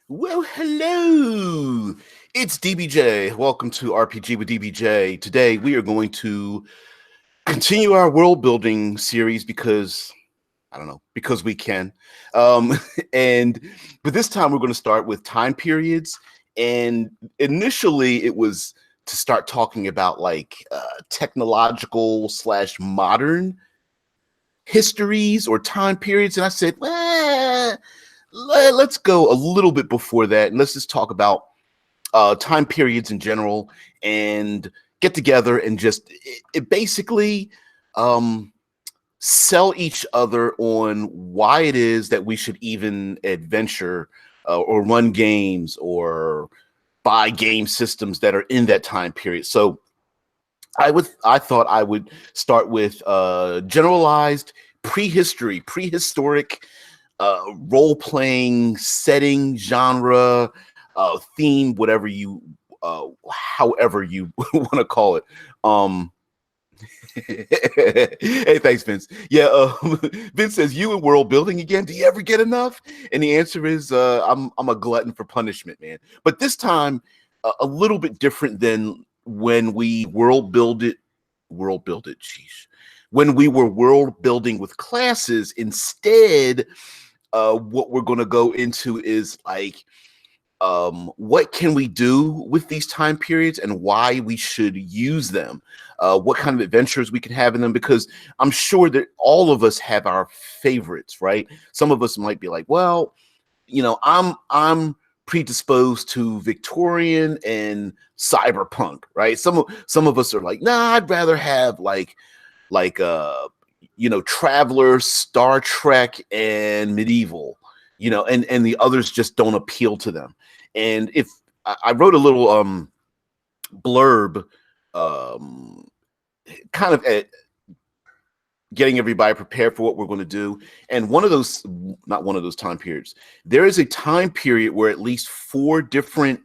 Well, hello. It's DBJ. Welcome to RPG with DBJ. Today we are going to continue our world building series because I don't know, because we can. Um and but this time we're going to start with time periods, and initially it was to start talking about technological slash modern histories or time periods, and I said, well, let's go a little bit before that, and let's just talk about time periods in general, and get together and just it basically um, sell each other on why it is that we should even adventure or run games or buy game systems that are in that time period. So I thought I would start with generalized prehistoric role playing setting, genre, theme, whatever you, however you want to call it. Um, hey, thanks, Vince. Yeah, Vince says, "You in world building again? Do you ever get enough?" And the answer is, I'm a glutton for punishment, man. But this time, a little bit different than when we world build it. Sheesh. When we were world building with classes, instead, what we're going to go into is what can we do with these time periods and why we should use them, what kind of adventures we can have in them, because I'm sure that all of us have our favorites, right? Some of us might be like, well, I'm predisposed to Victorian and cyberpunk, right? Some of us are like, nah, I'd rather have like Traveler, Star Trek, and medieval, and the others just don't appeal to them. And if I wrote a little blurb, um kind of getting everybody prepared for what we're going to do. And not one of those time periods, there is a time period where at least four different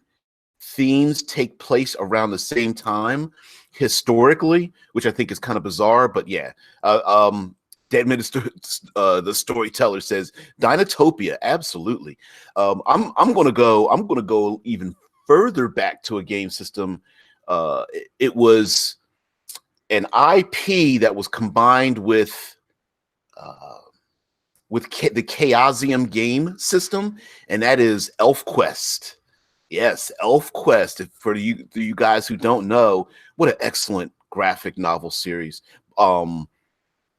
themes take place around the same time historically, which I think is kind of bizarre. But yeah, Dead Minister, the storyteller says Dinotopia. Absolutely. I'm gonna go even further back to a game system. It was an IP that was combined the Chaosium game system, and that is ElfQuest. Yes, ElfQuest. For you guys who don't know, what an excellent graphic novel series.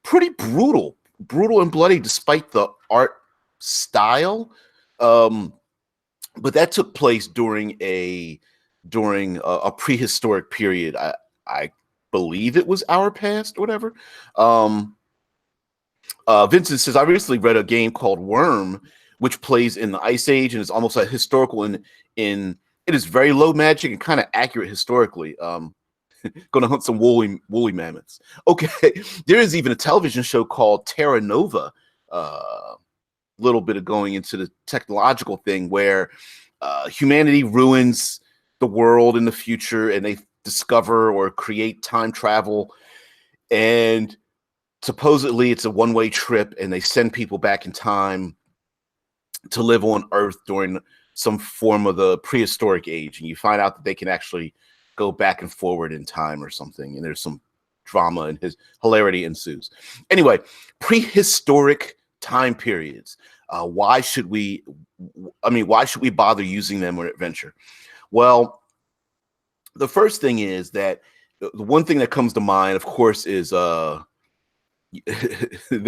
Pretty brutal and bloody, despite the art style. But that took place during a prehistoric period. I believe it was our past or whatever. Vincent says, I recently read a game called Worm, which plays in the Ice Age and is almost like historical in it is very low magic and kind of accurate historically. Gonna hunt some woolly mammoths. Okay, there is even a television show called Terra Nova. Little bit of going into the technological thing where humanity ruins the world in the future, and they discover or create time travel, and supposedly it's a one-way trip, and they send people back in time to live on Earth during some form of the prehistoric age, and you find out that they can actually go back and forward in time or something, and there's some drama and his hilarity ensues. Anyway, prehistoric time periods. Why should we bother using them in adventure? Well, the first thing is that the one thing that comes to mind, of course, is the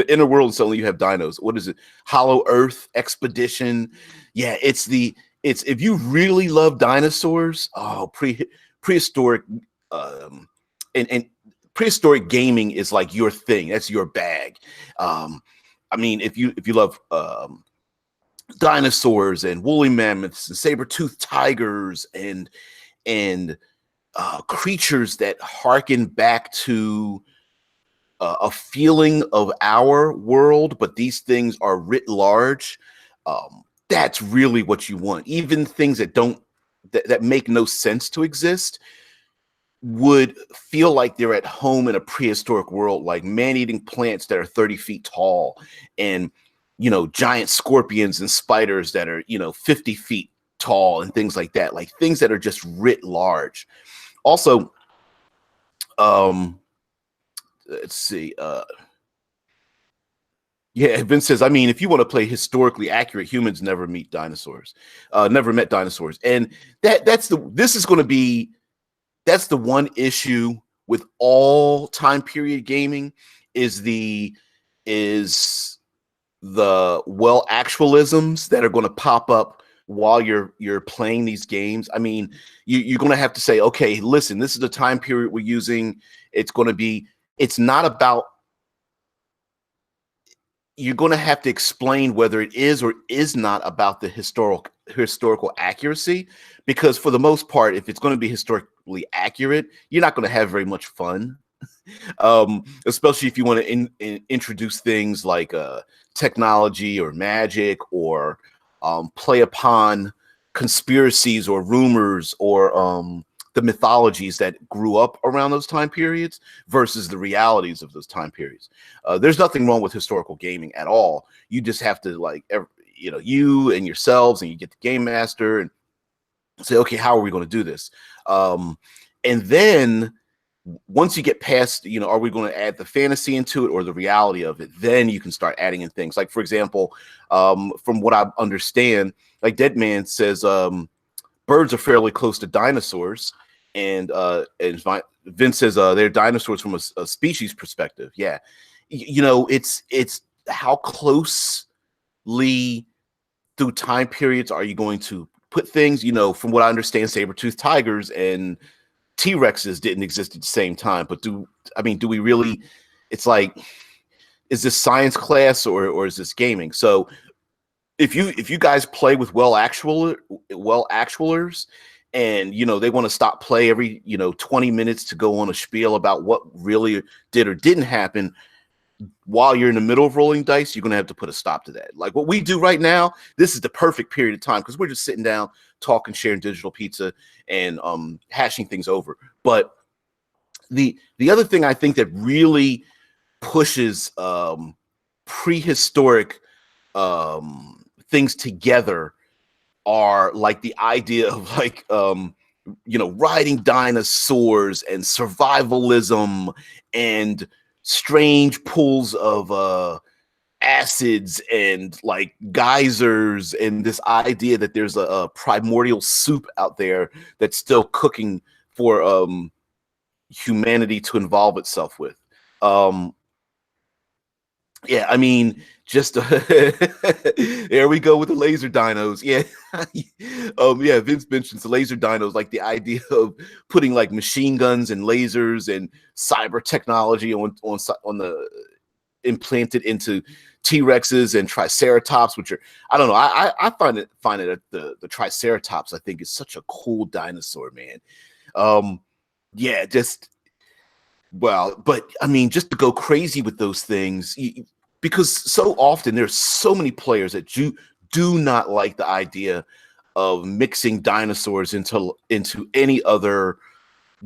inner world. Suddenly you have dinos. What is it? Hollow Earth Expedition. Yeah, it's if you really love dinosaurs. Oh, prehistoric and prehistoric gaming is like your thing. That's your bag. I mean, if you love dinosaurs and woolly mammoths and saber-toothed tigers and creatures that harken back to a feeling of our world, but these things are writ large. That's really what you want. Even things that make no sense to exist would feel like they're at home in a prehistoric world, like man-eating plants that are 30 feet tall, and giant scorpions and spiders that are 50 feet tall and things like that, like things that are just writ large. Also, let's see. Yeah, Vince says, I mean, if you want to play historically accurate, humans never met dinosaurs, and that's the one issue with all time period gaming is the well actualisms that are going to pop up while you're playing these games. I mean, you're going to have to say, okay, listen, this is the time period we're using. It's not about, you're going to have to explain whether it is or is not about the historical accuracy, because for the most part, if it's going to be historically accurate, you're not going to have very much fun. Especially if you want to introduce things like technology or magic, or play upon conspiracies or rumors, or the mythologies that grew up around those time periods versus the realities of those time periods. There's nothing wrong with historical gaming at all. You just have to, like, you and yourselves, and you get the game master and say, okay, how are we going to do this? And then once you get past, are we going to add the fantasy into it or the reality of it? Then you can start adding in things. Like, for example, from what I understand, like Dead Man says, birds are fairly close to dinosaurs, and Vince says they're dinosaurs from a species perspective. Yeah, it's how closely through time periods are you going to put things? From what I understand, saber-toothed tigers and T-Rexes didn't exist at the same time. But do we really? It's like, is this science class or is this gaming? So if you guys play with well actualers, and they want to stop play every 20 minutes to go on a spiel about what really did or didn't happen while you're in the middle of rolling dice, you're going to have to put a stop to that. Like what we do right now, this is the perfect period of time, because we're just sitting down, talking, sharing digital pizza, and hashing things over. But the other thing I think that really pushes prehistoric things together are like the idea of like riding dinosaurs and survivalism and strange pools of acids and like geysers, and this idea that there's a primordial soup out there that's still cooking for humanity to involve itself with. Yeah, I mean, just there we go with the laser dinos. Yeah, yeah. Vince mentions the laser dinos, like the idea of putting like machine guns and lasers and cyber technology on the implanted into T-Rexes and Triceratops, which are, I don't know. I find it the Triceratops, I think, is such a cool dinosaur, man. Yeah, just. Well, but I mean, just to go crazy with those things, because so often there's so many players that do not like the idea of mixing dinosaurs into any other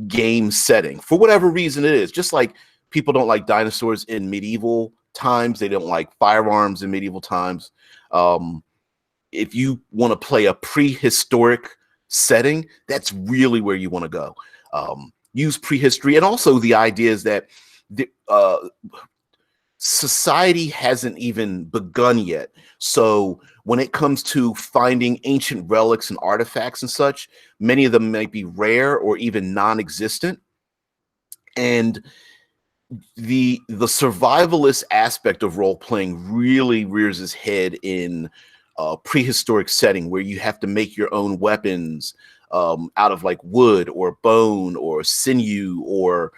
game setting for whatever reason it is. Just like people don't like dinosaurs in medieval times, they don't like firearms in medieval times. If you want to play a prehistoric setting, that's really where you want to go. Use prehistory, and also the idea is that society hasn't even begun yet. So when it comes to finding ancient relics and artifacts and such, many of them might be rare or even non-existent. And the survivalist aspect of role-playing really rears its head in a prehistoric setting, where you have to make your own weapons out of like wood or bone or sinew or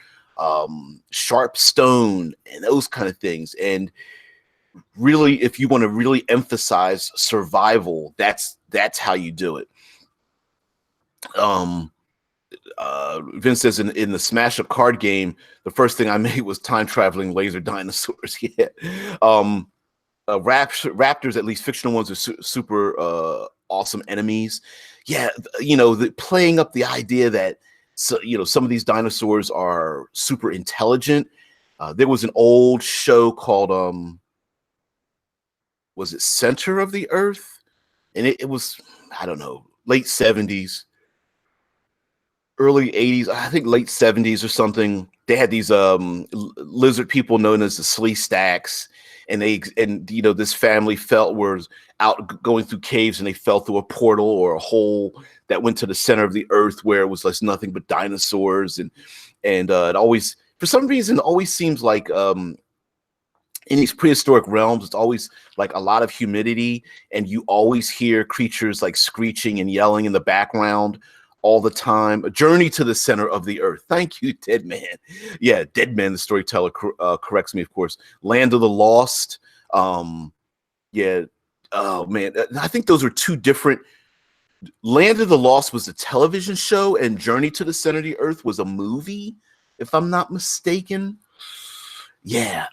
sharp stone and those kind of things. And really, if you want to really emphasize survival, that's how you do it. Vince says in the Smash Up card game, the first thing I made was time traveling laser dinosaurs. Yeah. Raptors, at least fictional ones, are super awesome enemies. Yeah, playing up the idea that some of these dinosaurs are super intelligent. There was an old show called was it Center of the Earth? And it was, I don't know, late 70s, early 80s, I think late 70s or something. They had these lizard people known as the Slee Stacks, and this family was out going through caves, and they fell through a portal or a hole that went to the center of the earth where it was like nothing but dinosaurs, and it always, for some reason, always seems like in these prehistoric realms, it's always like a lot of humidity, and you always hear creatures like screeching and yelling in the background all the time. A journey to the center of the earth. Thank you, Dead Man. Yeah, Dead Man, the storyteller, corrects me, of course. Land of the Lost. Yeah. Oh, man. I think those are two different. Land of the Lost was a television show, and Journey to the Center of the Earth was a movie, if I'm not mistaken. Yeah.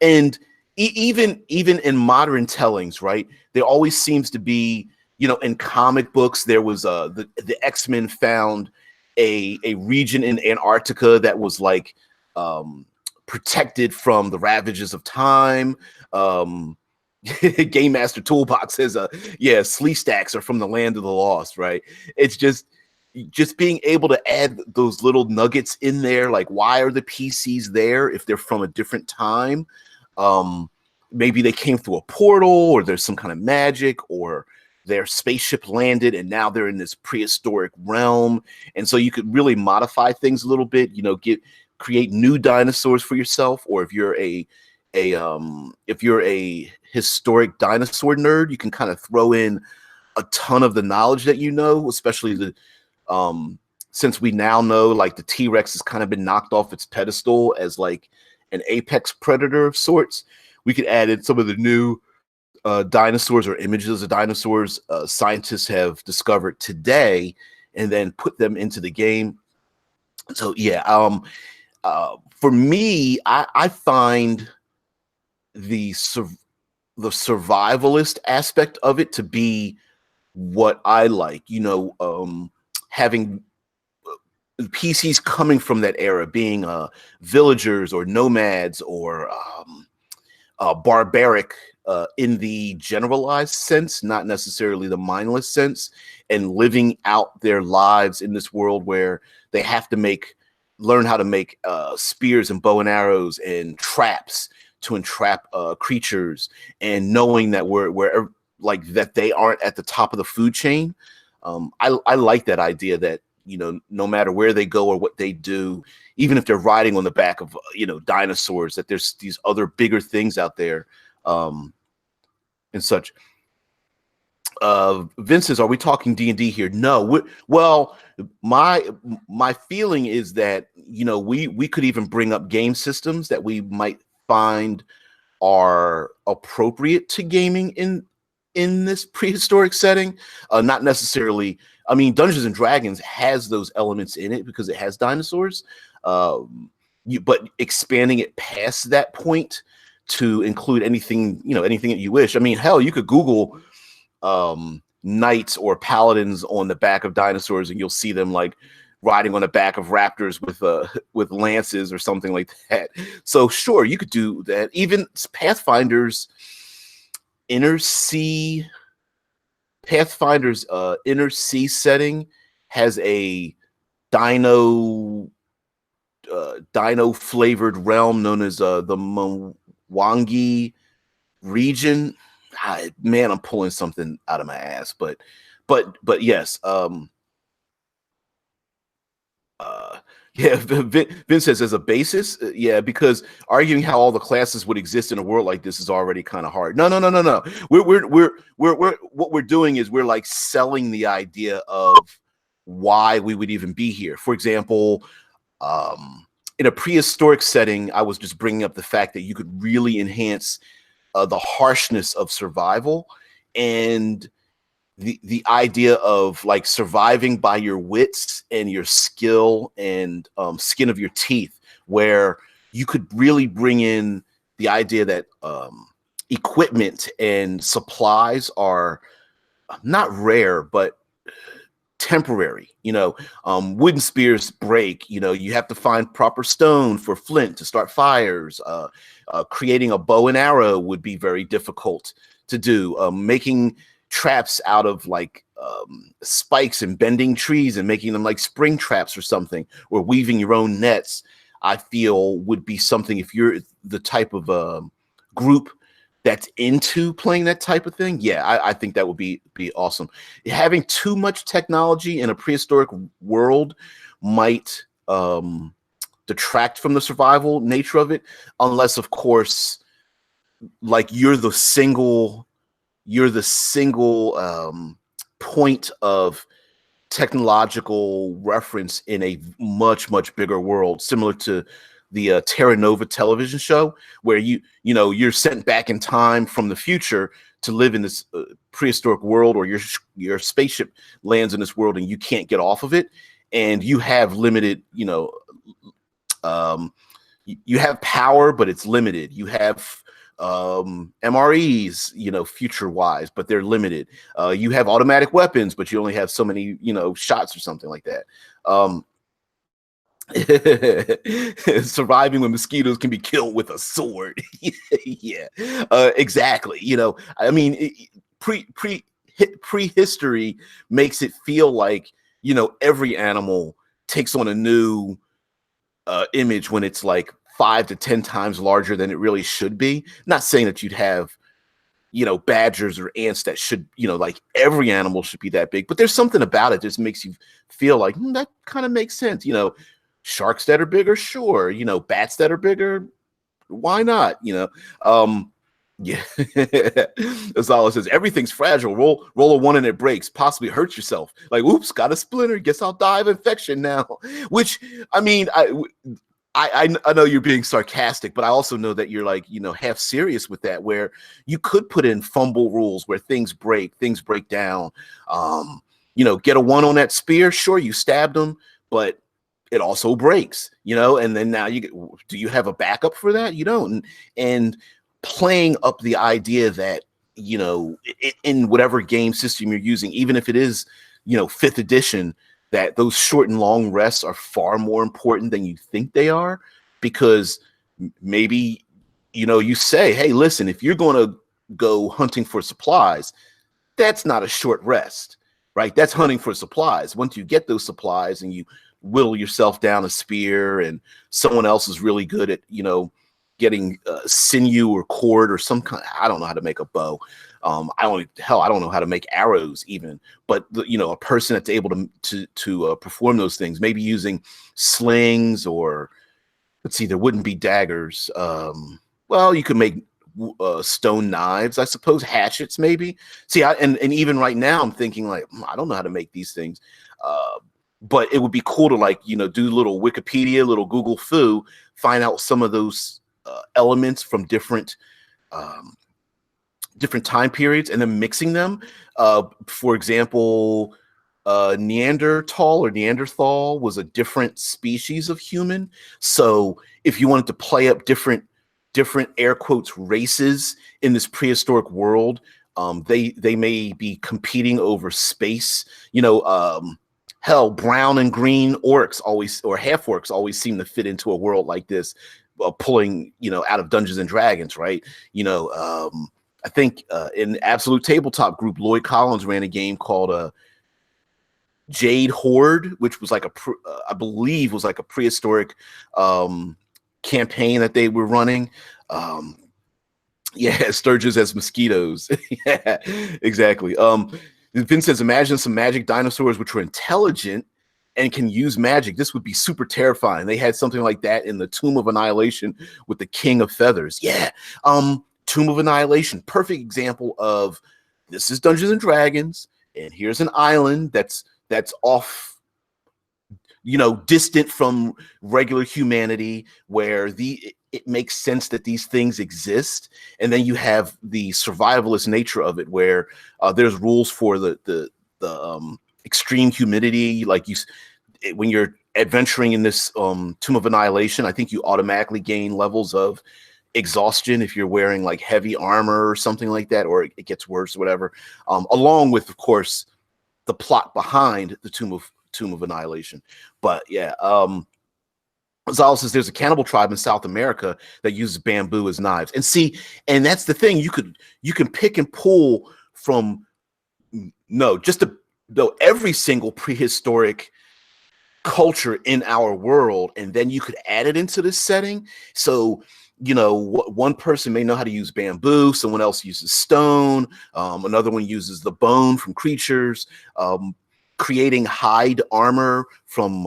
And even in modern tellings, right, there always seems to be, in comic books, there was the X-Men found a region in Antarctica that was like protected from the ravages of time. Game Master Toolbox says, Slee Stacks are from the Land of the Lost, right? It's just being able to add those little nuggets in there, like why are the PCs there if they're from a different time? Maybe they came through a portal, or there's some kind of magic, or their spaceship landed and now they're in this prehistoric realm, and so you could really modify things a little bit. Create new dinosaurs for yourself, or if you're a historic dinosaur nerd, you can kind of throw in a ton of the knowledge that especially the since we now know like the T-Rex has kind of been knocked off its pedestal as like an apex predator of sorts. We could add in some of the new dinosaurs or images of dinosaurs scientists have discovered today, and then put them into the game. So yeah, for me, I find the survivalist aspect of it to be what I like. Having PCs coming from that era, being villagers or nomads or barbaric in the generalized sense, not necessarily the mindless sense, and living out their lives in this world where they have to learn how to make spears and bow and arrows and traps to entrap creatures, and knowing that we're like that they aren't at the top of the food chain. I like that idea that no matter where they go or what they do, even if they're riding on the back of dinosaurs, that there's these other bigger things out there, and such. Vince says, "Are we talking D&D here?" No. Well, my feeling is that we could even bring up game systems that we might find are appropriate to gaming in this prehistoric setting. Not necessarily. I mean, Dungeons and Dragons has those elements in it because it has dinosaurs. But expanding it past that point to include anything that you wish. I mean, hell, you could Google knights or paladins on the back of dinosaurs, and you'll see them like riding on the back of raptors with lances or something like that. So sure, you could do that. Even Pathfinder's inner sea setting has a dino flavored realm known as the Mwangi region. Man, I'm pulling something out of my ass, but yes. Yeah, Vince says as a basis, yeah, because arguing how all the classes would exist in a world like this is already kind of hard. No. We're what we're doing is we're like selling the idea of why we would even be here. For example, in a prehistoric setting, I was just bringing up the fact that you could really enhance the harshness of survival, and the idea of like surviving by your wits and your skill and skin of your teeth, where you could really bring in the idea that equipment and supplies are not rare, but temporary. Wooden spears break. You have to find proper stone for flint to start fires. Creating a bow and arrow would be very difficult to do. Making traps out of like spikes and bending trees and making them like spring traps or something, or weaving your own nets, I feel would be something, if you're the type of group that's into playing that type of thing. Yeah, I think that would be awesome. Having too much technology in a prehistoric world might detract from the survival nature of it, unless, of course, like you're the single point of technological reference in a much bigger world, similar to the Terra Nova television show, where you're sent back in time from the future to live in this prehistoric world, or your spaceship lands in this world and you can't get off of it, and you have limited, you have power, but it's limited. You have MREs, future wise, but they're limited. You have automatic weapons, but you only have so many, shots or something like that. Surviving when mosquitoes can be killed with a sword. Yeah, exactly. I mean, prehistory makes it feel like, every animal takes on a new image when it's like 5 to 10 times larger than it really should be. Not saying that you'd have, badgers or ants that should, like every animal should be that big, but there's something about it that just makes you feel like that kind of makes sense. Sharks that are bigger, sure. Bats that are bigger, why not? Yeah. That's all it says. Everything's fragile. Roll a 1 and it breaks. Possibly hurt yourself. Like, oops, got a splinter. Guess I'll die of infection now. Which, I mean, I know you're being sarcastic, but I also know that you're like, half serious with that, where you could put in fumble rules where things break down. Get a 1 on that spear. Sure, you stabbed them, but it also breaks, and then now do you have a backup for that? You don't. And playing up the idea that, in whatever game system you're using, even if it is, 5th edition, that those short and long rests are far more important than you think they are, because maybe, you say, hey, listen, if you're going to go hunting for supplies, that's not a short rest, right? That's hunting for supplies. Once you get those supplies and you whittle yourself down a spear, and someone else is really good at, getting sinew or cord or some kind. I don't know how to make a bow. I don't know how to make arrows even. But a person that's able to perform those things, maybe using slings, or let's see, there wouldn't be daggers. Well, you could make stone knives, I suppose, hatchets maybe. See, and even right now I'm thinking like, I don't know how to make these things. But it would be cool to do a little Wikipedia, little Google foo, find out some of those elements from different time periods, and then mixing them. For example, Neanderthal was a different species of human. So if you wanted to play up different air quotes races in this prehistoric world, they may be competing over space. Hell, brown and green orcs or half orcs always seem to fit into a world like this, pulling out of Dungeons and Dragons, right? I think in Absolute Tabletop Group, Lloyd Collins ran a game called Jade Horde, which was like I believe was like a prehistoric campaign that they were running. Yeah, sturges as mosquitoes. Yeah, exactly. Vin says, imagine some magic dinosaurs which were intelligent and can use magic. This would be super terrifying. They had something like that in the Tomb of Annihilation with the King of Feathers. Yeah. Tomb of Annihilation, perfect example of, this is Dungeons and Dragons, and here's an island that's off, distant from regular humanity, where it makes sense that these things exist. And then you have the survivalist nature of it, where there's rules for the extreme humidity. Like when you're adventuring in this Tomb of Annihilation, I think you automatically gain levels of exhaustion if you're wearing like heavy armor or something like that, or it gets worse or whatever. Along with, of course, the plot behind the Tomb of Annihilation. But yeah, Zala says there's a cannibal tribe in South America that uses bamboo as knives. And see, and that's the thing, you can pick and pull from, no, just to though every single prehistoric culture in our world, and then you could add it into this setting. So, one person may know how to use bamboo, someone else uses stone, another one uses the bone from creatures, creating hide armor from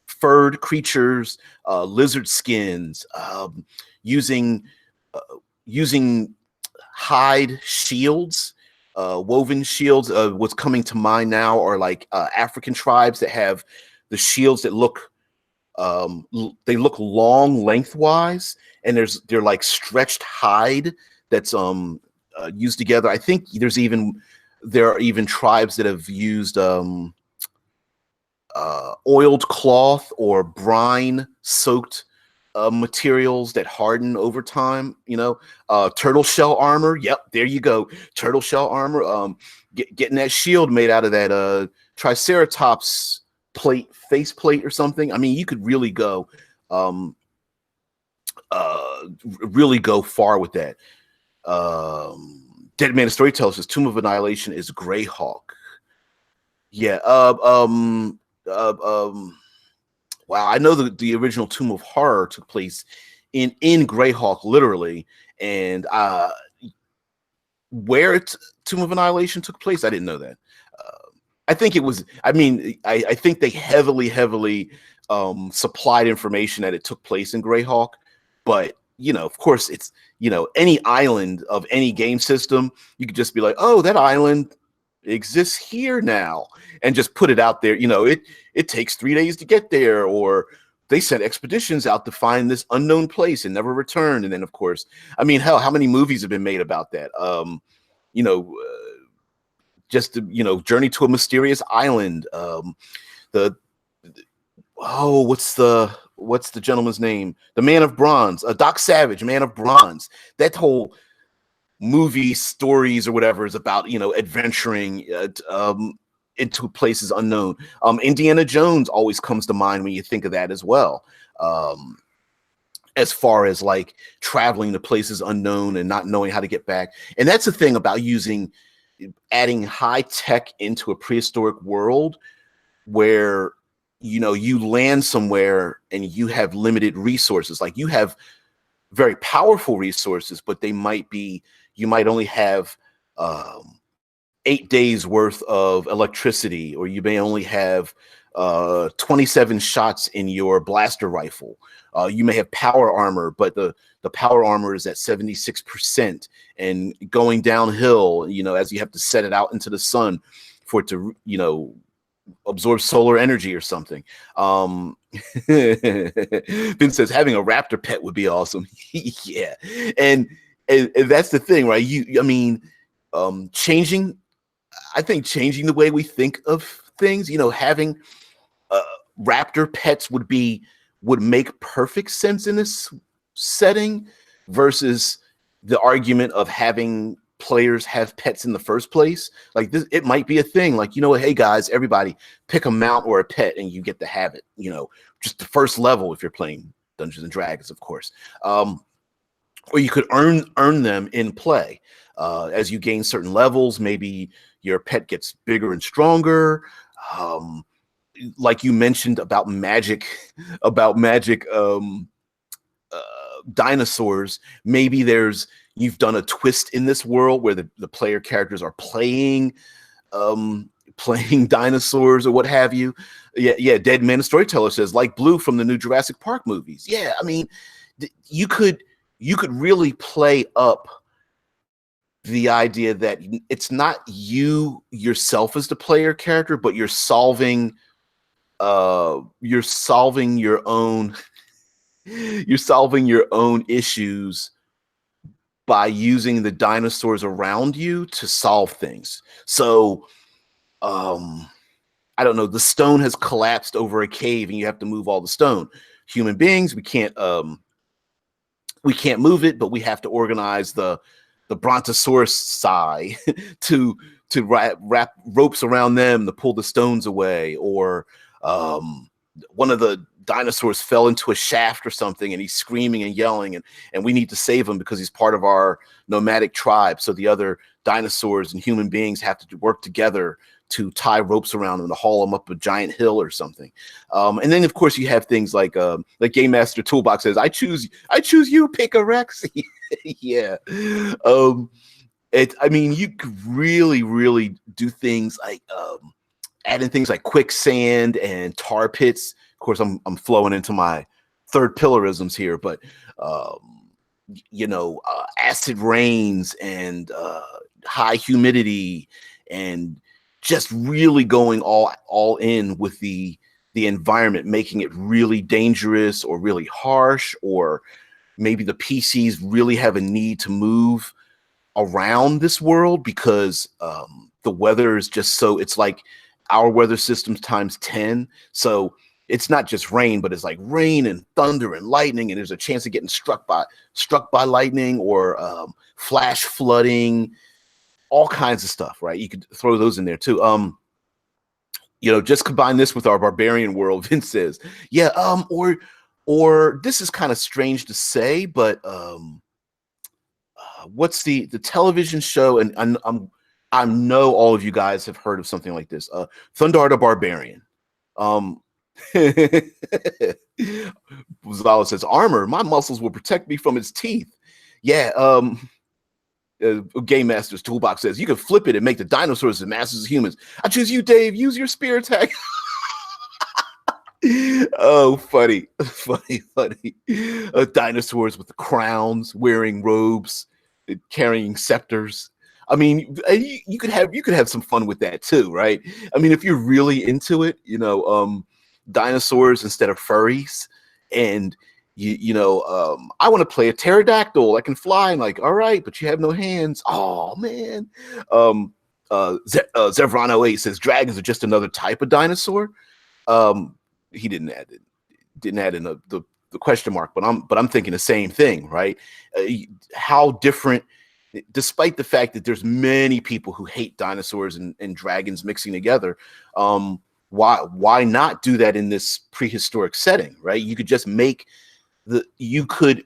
furred creatures, lizard skins, using uh, using hide shields, woven shields. What's coming to mind now are like African tribes that have the shields that look they look long lengthwise, and they're like stretched hide that's used together. I think there are even tribes that have used oiled cloth or brine soaked materials that harden over time. Turtle shell armor. Yep, there you go. Turtle shell armor. Getting that shield made out of that triceratops face plate or something. I mean, you could really go far with that. Dead Man Storyteller says Tomb of Annihilation is Greyhawk. Yeah. Wow, I know the original Tomb of Horror took place in Greyhawk, literally, and where Tomb of Annihilation took place, I didn't know that. I think it was. I mean, I think they heavily supplied information that it took place in Greyhawk, but of course, it's any island of any game system, you could just be like, oh, that island exists here now, and just put it out there. It takes 3 days to get there, or they sent expeditions out to find this unknown place and never returned. And then, of course, I mean, hell, how many movies have been made about that? Just Journey to a Mysterious Island. What's the gentleman's name? The Man of Bronze. Doc Savage, Man of Bronze. That whole movie stories or whatever is about adventuring into places unknown. Indiana Jones always comes to mind when you think of that as well, as far as like traveling to places unknown and not knowing how to get back. And that's the thing about adding high tech into a prehistoric world, where you land somewhere and you have limited resources. Like, you have very powerful resources, but you might only have 8 days worth of electricity, or you may only have 27 shots in your blaster rifle. You may have power armor, but the power armor is at 76% and going downhill, as you have to set it out into the sun for it to, absorb solar energy or something. Ben says having a raptor pet would be awesome. Yeah. And that's the thing, right? Changing the way we think of things, having raptor pets would make perfect sense in this setting, versus the argument of having players have pets in the first place. Like, this, it might be a thing. Like, hey guys, everybody pick a mount or a pet and you get to have it, just the first level if you're playing Dungeons and Dragons, of course. Or you could earn them in play. As you gain certain levels, maybe your pet gets bigger and stronger. Like you mentioned about magic dinosaurs, maybe you've done a twist in this world where the player characters are playing dinosaurs or what have you. Yeah. Dead Man Storyteller says, like Blue from the new Jurassic Park movies. Yeah, I mean, you could really play up the idea that it's not you yourself as the player character, but you're solving your own issues by using the dinosaurs around you to solve things. So I don't know, the stone has collapsed over a cave and you have to move all the stone. Human beings, we can't move it, but we have to organize the brontosaurus sigh to wrap ropes around them to pull the stones away. Or one of the dinosaurs fell into a shaft or something, and he's screaming and yelling, and we need to save him because he's part of our nomadic tribe. So the other dinosaurs and human beings have to work together to tie ropes around him to haul him up a giant hill or something. And then of course you have things like Game Master Toolbox says, I choose you, Pick-a-Rex. Yeah. I mean, you could really do things like adding things like quicksand and tar pits. Of course, I'm flowing into my third pillarisms here, but acid rains and high humidity, and just really going all in with the environment, making it really dangerous or really harsh, or maybe the PCs really have a need to move around this world because the weather is just so, it's like our weather systems times 10. So it's not just rain, but it's like rain and thunder and lightning, and there's a chance of getting struck by lightning, or flash flooding, all kinds of stuff, right? You could throw those in there too. Just combine this with our barbarian world, Vince says. Yeah, or this is kind of strange to say, but what's the television show? And I know all of you guys have heard of something like this. Thundar the Barbarian. Zala says, armor, my muscles will protect me from its teeth. Yeah. Game Master's Toolbox says, you can flip it and make the dinosaurs as masters as humans. I choose you, Dave. Use your spear attack. Oh, funny. Dinosaurs with the crowns, wearing robes, carrying scepters. I mean, you could have some fun with that too, right? I mean, if you're really into it, dinosaurs instead of furries, and I want to play a pterodactyl. I can fly. I'm like, all right, but you have no hands. Oh man. Zevrano8 says dragons are just another type of dinosaur. He didn't add in the question mark, but I'm thinking the same thing, right? How different, despite the fact that there's many people who hate dinosaurs and dragons mixing together. Why not do that in this prehistoric setting, right? You could just make you could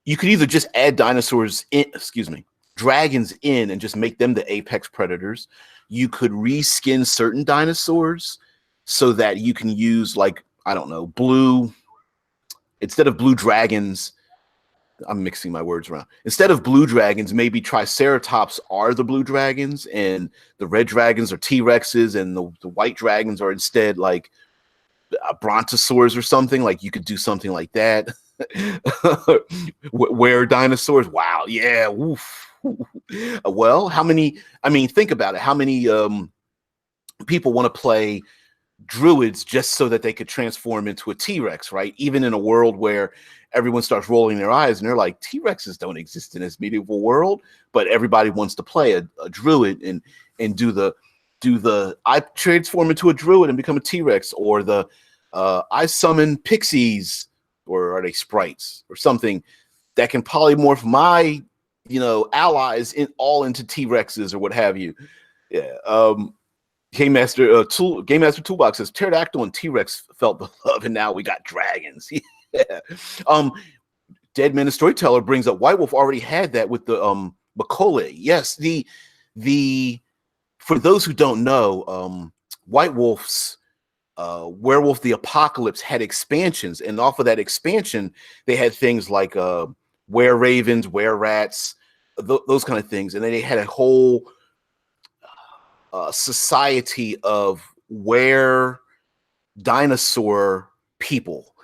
either just add dragons in and just make them the apex predators. You could reskin certain dinosaurs so that you can use, like, I don't know, instead of blue dragons. I'm mixing my words around. Instead of blue dragons, maybe Triceratops are the blue dragons, and the red dragons are T-Rexes, and the white dragons are instead like brontosaurs or something. Like, you could do something like that. Where dinosaurs? Wow, yeah. Oof. Well, think about it. How many people want to play druids just so that they could transform into a T-Rex, right? Even in a world where everyone starts rolling their eyes and they're like, T-Rexes don't exist in this medieval world, but everybody wants to play a druid and do the I transform into a druid and become a T-Rex, or the I summon pixies, or are they sprites or something that can polymorph my allies into T-Rexes or what have you. Yeah. Game Master Toolbox says pterodactyl and T-Rex felt the love, and now we got dragons. Yeah. Dead Man the Storyteller brings up White Wolf already had that with the Macaulay. Yes, the for those who don't know, White Wolf's Werewolf the Apocalypse had expansions, and off of that expansion, they had things like were ravens, were rats, those kind of things, and then they had a whole society of were dinosaur people,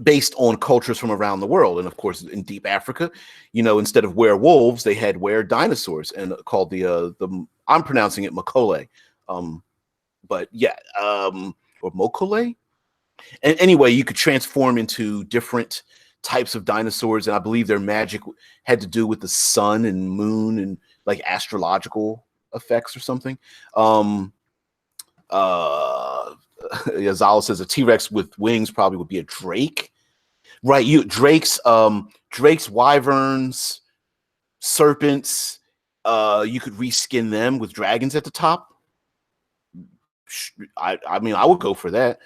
based on cultures from around the world. And of course, in deep Africa, instead of werewolves, they had were dinosaurs, and called the I'm pronouncing it Macaulay, but yeah, or Mokole. And anyway, you could transform into different types of dinosaurs, and I believe their magic had to do with the sun and moon and like astrological effects or something. Yazala says a T-Rex with wings probably would be a drake, right? Drakes, wyverns, serpents. You could reskin them with dragons at the top. I mean, I would go for that.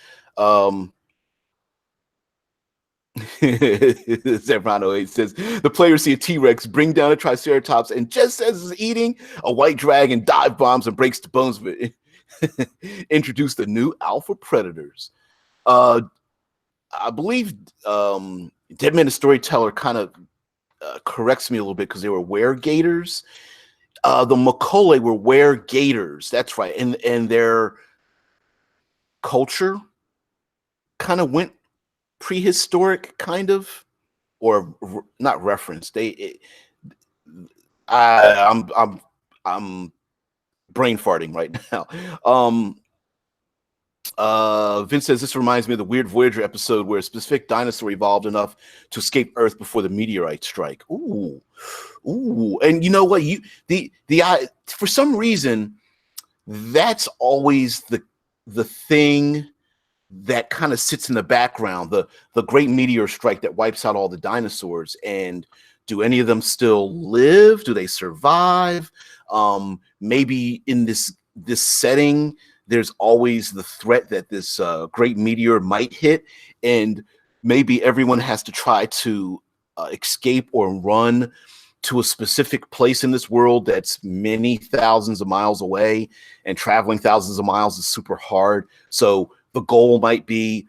Zerano8 says the players see a T-Rex bring down a Triceratops, and just as it's eating, a white dragon dive bombs and breaks the bones of it. Introduce the new alpha predators. I believe Dead Man the Storyteller kind of corrects me a little bit because they were were-gators. The Macaulay were were-gators. That's right, and their culture kind of went prehistoric, kind of, or not reference. I'm brain farting right now. Vince says this reminds me of the Weird Voyager episode where a specific dinosaur evolved enough to escape Earth before the meteorite strike. Ooh, and you know what? For some reason, that's always the thing that kind of sits in the background, the great meteor strike that wipes out all the dinosaurs. And do any of them still live? Do they survive? Maybe in this setting, there's always the threat that this great meteor might hit, and maybe everyone has to try to escape or run to a specific place in this world that's many thousands of miles away, and traveling thousands of miles is super hard. So the goal might be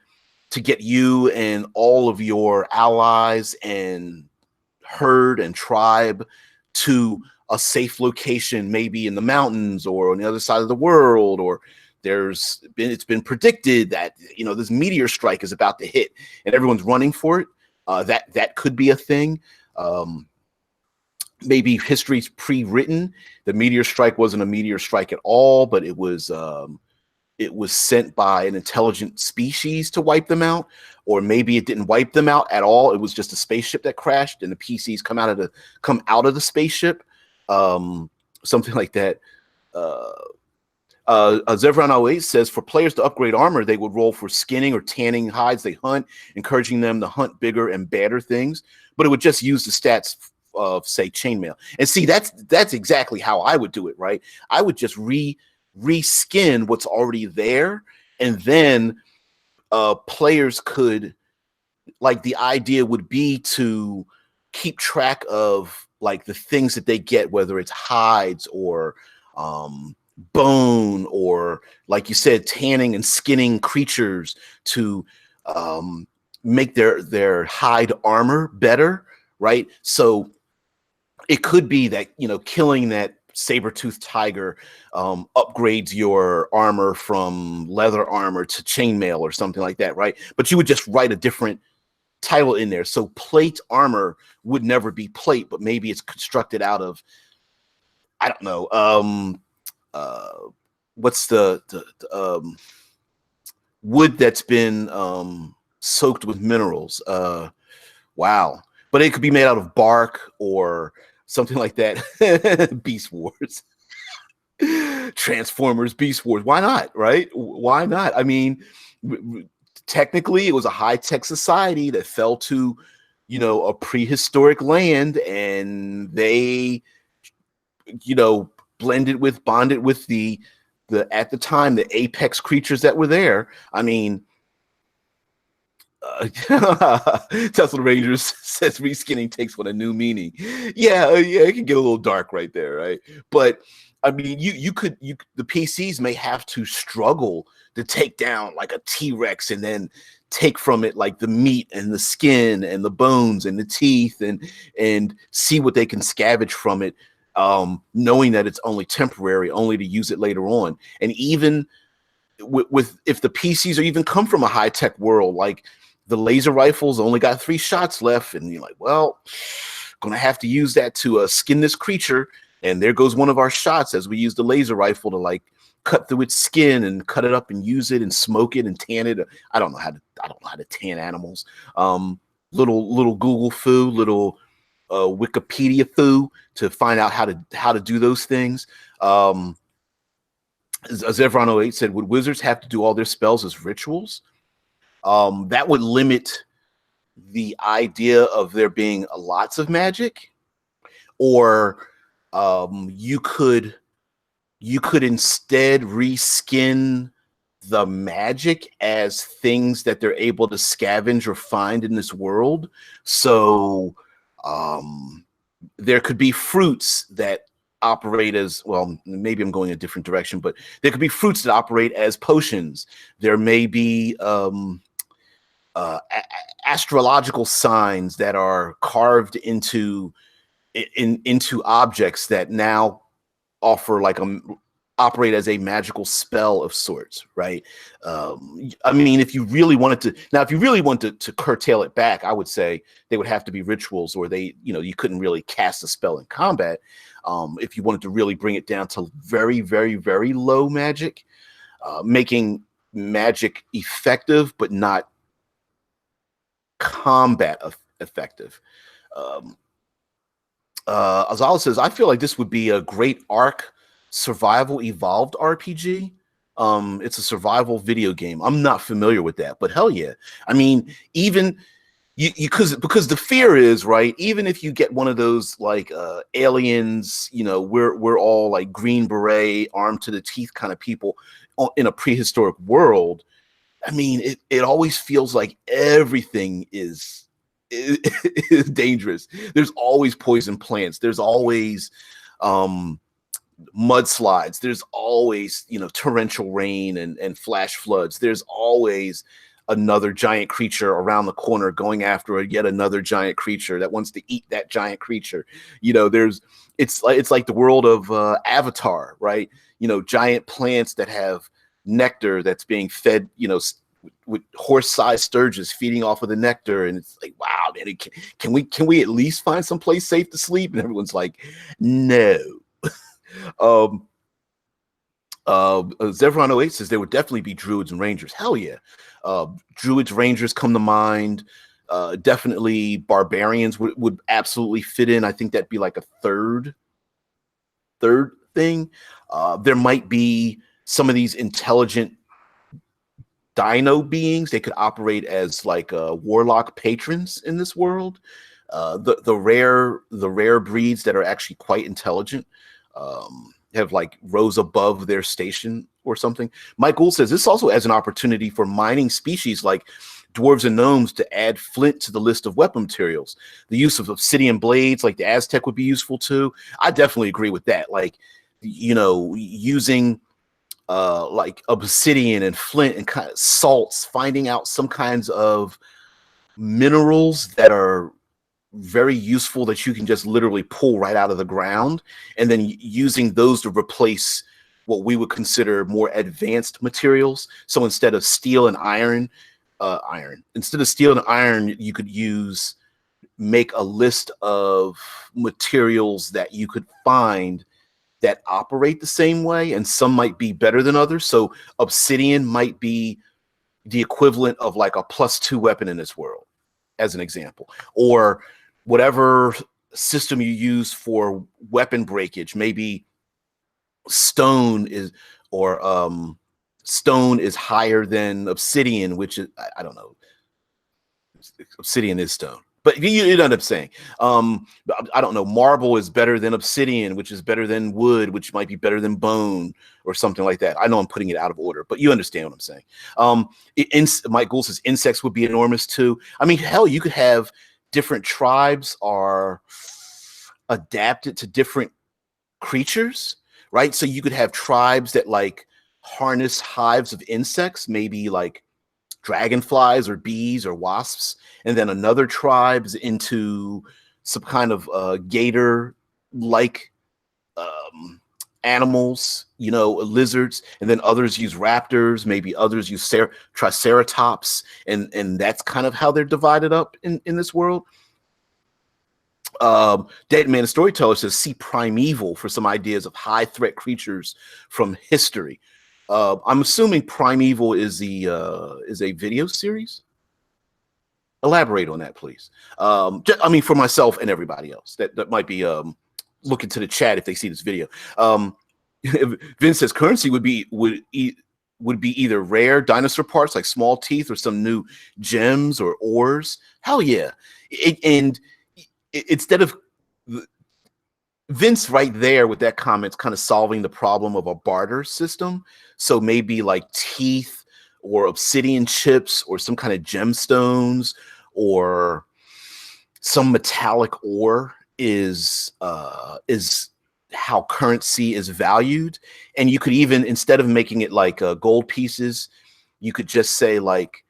to get you and all of your allies and herd and tribe to a safe location, maybe in the mountains or on the other side of the world, or it's been predicted that, you know, this meteor strike is about to hit and everyone's running for it. That could be a thing. Maybe history's pre-written. The meteor strike wasn't a meteor strike at all, but it was sent by an intelligent species to wipe them out. Or maybe it didn't wipe them out at all. It was just a spaceship that crashed and the PCs come out of the spaceship. Something like that. Zevran 08 says for players to upgrade armor, they would roll for skinning or tanning hides they hunt, encouraging them to hunt bigger and badder things, but it would just use the stats of, say, chainmail. And see, that's exactly how I would do it, right? I would just reskin what's already there, and then players could, like, the idea would be to keep track of like the things that they get, whether it's hides or bone, or like you said, tanning and skinning creatures to make their hide armor better, right? So it could be that, you know, killing that saber-toothed tiger upgrades your armor from leather armor to chainmail or something like that, right? But you would just write a different title in there. So plate armor would never be plate, but maybe it's constructed out of, I don't know, what's the wood that's been soaked with minerals. Wow. But it could be made out of bark or something like that. Beast Wars. Transformers, Beast Wars. Why not, right? Why not? I mean, technically, it was a high-tech society that fell to, you know, a prehistoric land, and they, you know, bonded with the at the time the apex creatures that were there. I mean, Tesla Rangers says reskinning takes on a new meaning. Yeah, it can get a little dark right there, right? But I mean, the PCs may have to struggle to take down like a T-Rex and then take from it like the meat and the skin and the bones and the teeth and see what they can scavenge from it, knowing that it's only temporary, only to use it later on. And even with if the PCs are even come from a high-tech world, like the laser rifles only got 3 shots left, and you're like, well, gonna have to use that to skin this creature, and there goes one of our shots as we use the laser rifle to like cut through its skin and cut it up and use it and smoke it and tan it. I don't know how to tan animals. Little Google foo, little Wikipedia foo to find out how to do those things. As Evron 08 said, would wizards have to do all their spells as rituals? That would limit the idea of there being lots of magic, or you could instead reskin the magic as things that they're able to scavenge or find in this world. So there could be fruits that operate as, well, maybe I'm going a different direction, but there could be fruits that operate as potions. There may be astrological signs that are carved into objects that now offer like operate as a magical spell of sorts, right? I mean, if you really wanted to curtail it back, I would say they would have to be rituals, or you couldn't really cast a spell in combat. If you wanted to really bring it down to very, very, very low magic, making magic effective, but not combat effective. Azala says, I feel like this would be a great Ark survival evolved RPG. It's a survival video game. I'm not familiar with that, but hell yeah. I mean, even because the fear is, right, even if you get one of those like aliens, we're all like Green Beret, armed to the teeth kind of people in a prehistoric world. I mean, it always feels like everything is dangerous. There's always poison plants. There's always mudslides. There's always, torrential rain and flash floods. There's always another giant creature around the corner going after yet another giant creature that wants to eat that giant creature. It's like the world of Avatar, right? Giant plants that have nectar that's being fed, with horse-sized sturges feeding off of the nectar, and it's like, wow, man, can we at least find some place safe to sleep? And everyone's like, no. Zevron 08 says there would definitely be druids and rangers. Hell yeah. Druids, rangers come to mind. Definitely barbarians would absolutely fit in. I think that'd be like a third thing. There might be some of these intelligent dino beings. They could operate as like warlock patrons in this world. The rare breeds that are actually quite intelligent have like rose above their station or something. Mike Gould says this also has an opportunity for mining species like dwarves and gnomes to add flint to the list of weapon materials. The use of obsidian blades like the Aztec would be useful too. I definitely agree with that. Like, using like obsidian and flint and kind of salts, finding out some kinds of minerals that are very useful that you can just literally pull right out of the ground, and then using those to replace what we would consider more advanced materials. So instead of steel and iron, you could make a list of materials that you could find that operate the same way, and some might be better than others. So obsidian might be the equivalent of like a +2 weapon in this world, as an example. Or whatever system you use for weapon breakage, maybe stone is higher than obsidian, which is, I don't know. Obsidian is stone. But you know what I'm saying. I don't know. Marble is better than obsidian, which is better than wood, which might be better than bone or something like that. I know I'm putting it out of order, but you understand what I'm saying. Mike Gould says insects would be enormous too. I mean, hell, you could have different tribes are adapted to different creatures, right? So you could have tribes that like harness hives of insects, maybe like dragonflies or bees or wasps, and then another tribe's into some kind of gator like animals, lizards, and then others use raptors, maybe others use triceratops, and that's kind of how they're divided up in this world. Dead Man Storyteller says see Primeval for some ideas of high threat creatures from history. I'm assuming Primeval is a video series. Elaborate on that, please. I mean, for myself and everybody else that might be look into the chat if they see this video. Vince says currency would be either rare dinosaur parts like small teeth or some new gems or ores. Hell yeah. Instead of Vince right there with that comment's kind of solving the problem of a barter system. So maybe like teeth or obsidian chips or some kind of gemstones or some metallic ore is how currency is valued. And you could even, instead of making it like gold pieces, you could just say like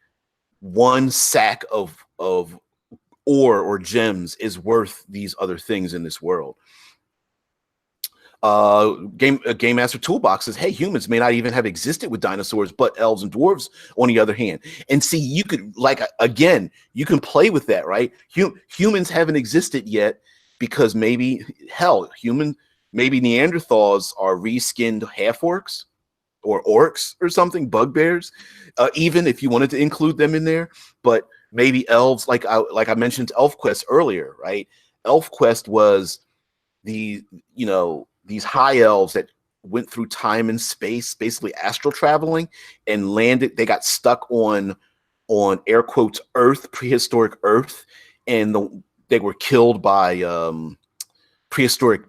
one sack of ore or gems is worth these other things in this world. Game Master Toolbox says, hey, humans may not even have existed with dinosaurs, but elves and dwarves on the other hand. And see, you could, like, again, you can play with that, right? Humans haven't existed yet because maybe, hell, maybe Neanderthals are reskinned half-orcs or orcs or something, bugbears, even if you wanted to include them in there. But maybe elves, like I mentioned ElfQuest earlier, right? ElfQuest was these high elves that went through time and space, basically astral traveling, and landed. They got stuck on air quotes Earth, prehistoric Earth, and they were killed by prehistoric.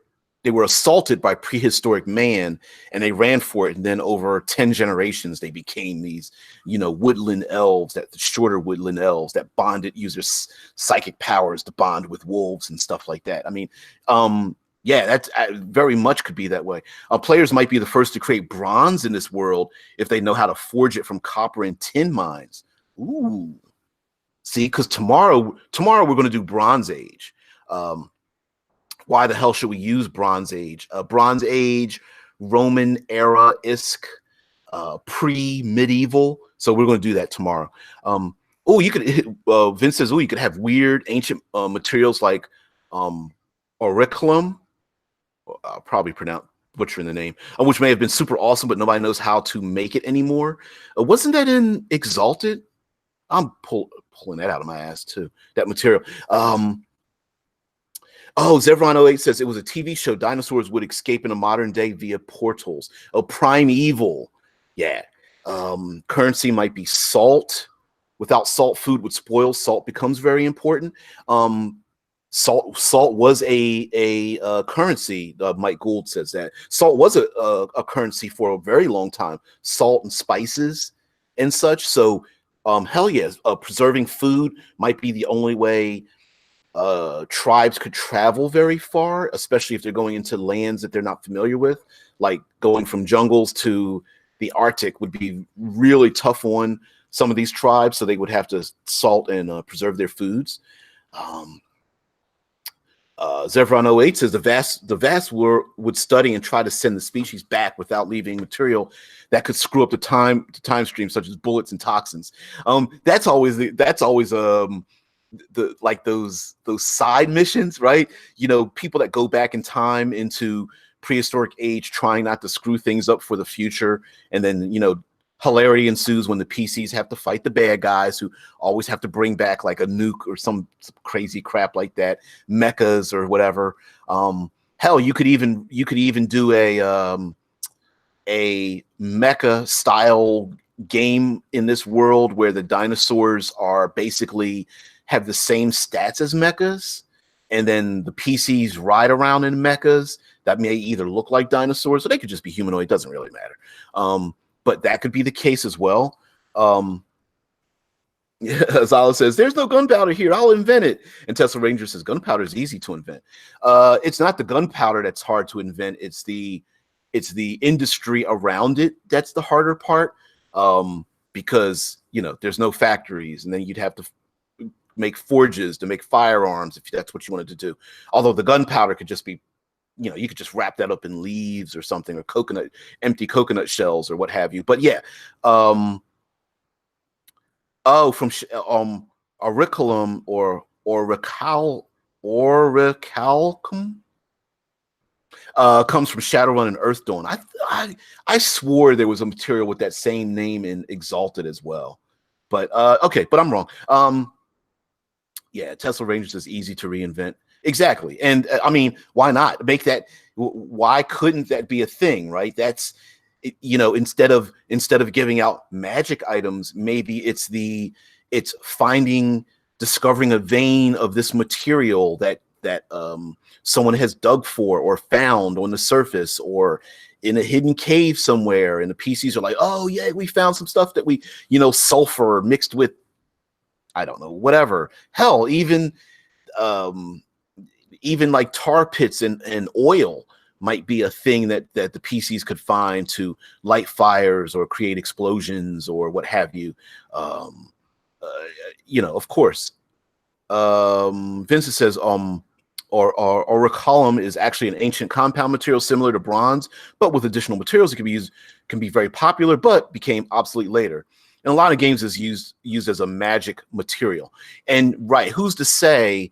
They were assaulted by prehistoric man, and they ran for it. And then over 10 generations, they became these, woodland elves, the shorter woodland elves that bonded, use their psychic powers to bond with wolves and stuff like that. I mean, yeah, that's very much could be that way. Players might be the first to create bronze in this world if they know how to forge it from copper and tin mines. Ooh, see, because tomorrow we're going to do Bronze Age. Why the hell should we use Bronze Age? Bronze Age, Roman era-esque, pre-medieval. So we're going to do that tomorrow. Oh, you could. Vince says, oh, you could have weird ancient materials like auriculum. I'll probably butchering the name, which may have been super awesome, but nobody knows how to make it anymore. Wasn't that in Exalted? I'm pulling that out of my ass too. That material. Oh, Zevron08 says it was a TV show. Dinosaurs would escape in a modern day via portals. Oh, Primeval. Yeah. Currency might be salt. Without salt, food would spoil. Salt becomes very important. Salt was a currency. Mike Gould says that salt was a currency for a very long time. Salt and spices and such. So, hell yes, preserving food might be the only way tribes could travel very far, especially if they're going into lands that they're not familiar with. Like going from jungles to the Arctic would be really tough on some of these tribes, so they would have to salt and preserve their foods. Zevron 08 says the vast would study and try to send the species back without leaving material that could screw up the time stream, such as bullets and toxins. That's always like those side missions, right? People that go back in time into prehistoric age, trying not to screw things up for the future, and then hilarity ensues when the PCs have to fight the bad guys who always have to bring back like a nuke or some crazy crap like that, mechas or whatever. Hell, you could even do a mecha style game in this world where the dinosaurs are basically have the same stats as mechas, and then the PCs ride around in mechas that may either look like dinosaurs or they could just be humanoid. It doesn't really matter. But that could be the case as well. Zala says, there's no gunpowder here. I'll invent it. And Tesla Ranger says, gunpowder is easy to invent. It's not the gunpowder that's hard to invent. It's the industry around it that's the harder part. Because, there's no factories, and then you'd have to make forges to make firearms if that's what you wanted to do. Although the gunpowder could just be, you could just wrap that up in leaves or something, or empty coconut shells or what have you. But yeah, from auriculum or orichalcum comes from Shadowrun and Earthdawn. I swore there was a material with that same name in Exalted as well. But okay, but I'm wrong. Yeah, Tesla Rangers is easy to reinvent. Exactly. And I mean, why not make that? Why couldn't that be a thing, right? That's, instead of giving out magic items, maybe it's discovering a vein of this material that that someone has dug for or found on the surface or in a hidden cave somewhere, and the PCs are like, oh yeah, we found some stuff that we, sulfur mixed with, I don't know, whatever. Hell, um, even like tar pits and oil might be a thing that the PCs could find to light fires or create explosions or what have you. Of course. Vincent says, or a column is actually an ancient compound material similar to bronze, but with additional materials. It can be very popular, but became obsolete later. And a lot of games is used as a magic material. And right, who's to say